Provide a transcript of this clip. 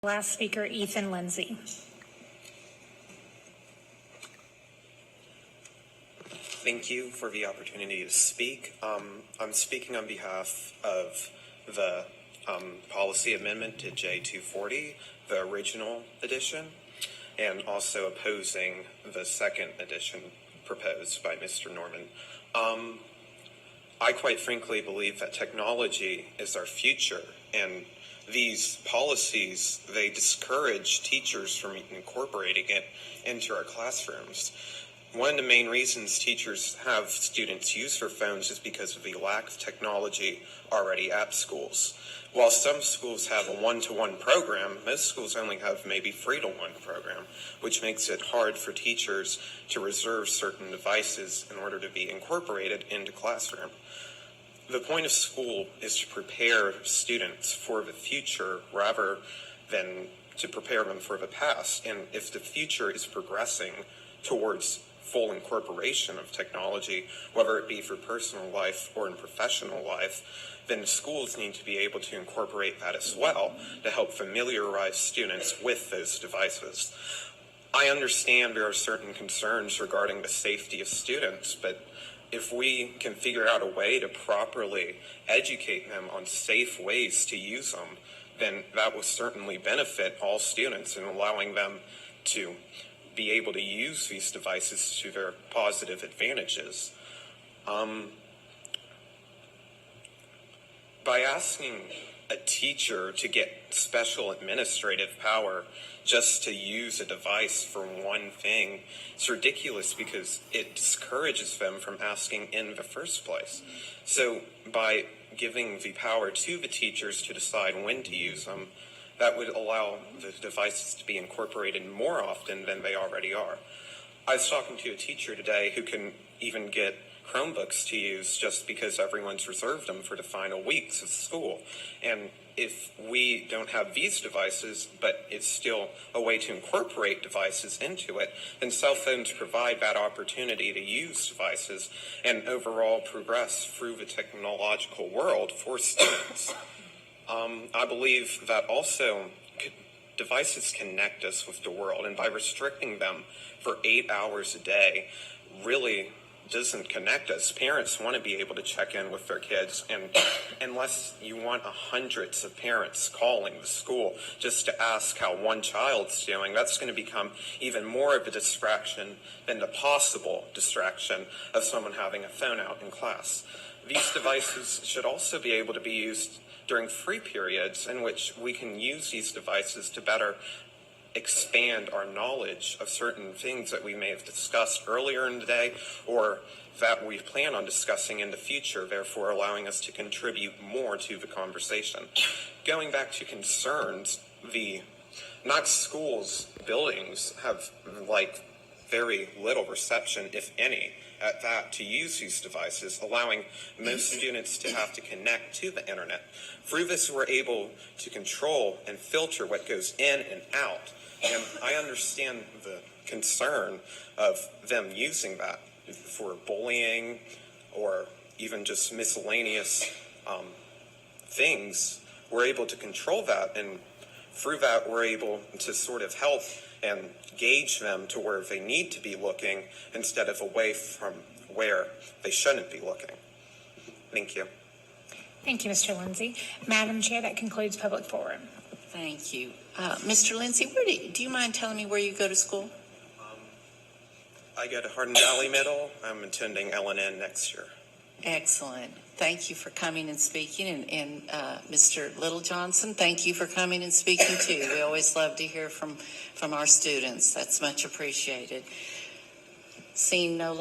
Last speaker, Ethan Lindsey. Thank you for the opportunity to speak. I'm speaking on behalf of the policy amendment to J240, the original edition, and also opposing the second edition proposed by Mr. Norman. I quite frankly believe that technology is our future, and these policies, they discourage teachers from incorporating it into our classrooms. One of the main reasons teachers have students use their phones is because of the lack of technology already at schools. While some schools have a one-to-one program, most schools only have maybe 3-to-1 program, which makes it hard for teachers to reserve certain devices in order to be incorporated into classroom. The point of school is to prepare students for the future rather than to prepare them for the past. And if the future is progressing towards full incorporation of technology, whether it be for personal life or in professional life, then schools need to be able to incorporate that as well to help familiarize students with those devices. I understand there are certain concerns regarding the safety of students, but if we can figure out a way to properly educate them on safe ways to use them, then that will certainly benefit all students in allowing them to be able to use these devices to their positive advantages. By asking a teacher to get special administrative power just to use a device for one thing, it's ridiculous because it discourages them from asking in the first place. So by giving the power to the teachers to decide when to use them, that would allow the devices to be incorporated more often than they already are. I was talking to a teacher today who can even get Chromebooks to use just because everyone's reserved them for the final weeks of school. And if we don't have these devices, but it's still a way to incorporate devices into it, then cell phones provide that opportunity to use devices and overall progress through the technological world for students. I believe that also devices connect us with the world, and by restricting them for 8 hours a day really doesn't connect us. Parents want to be able to check in with their kids, and unless you want hundreds of parents calling the school just to ask how one child's doing, that's going to become even more of a distraction than the possible distraction of someone having a phone out in class. These devices should also be able to be used during free periods in which we can use these devices to better expand our knowledge of certain things that we may have discussed earlier in the day or that we plan on discussing in the future, therefore allowing us to contribute more to the conversation. Going back to concerns, the Knox Schools buildings have very little reception, if any, at that to use these devices, allowing most students to have to connect to the internet. Through this, we're able to control and filter what goes in and out. And I understand the concern of them using that for bullying or even just miscellaneous things. We're able to control that, and through that, we're able to sort of help and gauge them to where they need to be looking instead of away from where they shouldn't be looking. Thank you. Thank you, Mr. Lindsey. Madam Chair, that concludes public forum. Thank you. Mr. Lindsey, do you mind telling me where you go to school? I go to Hardin Valley Middle. I'm attending LNN next year. Excellent. Thank you for coming and speaking. And Mr. Little Johnson, thank you for coming and speaking too. We always love to hear from our students. That's much appreciated. Seeing no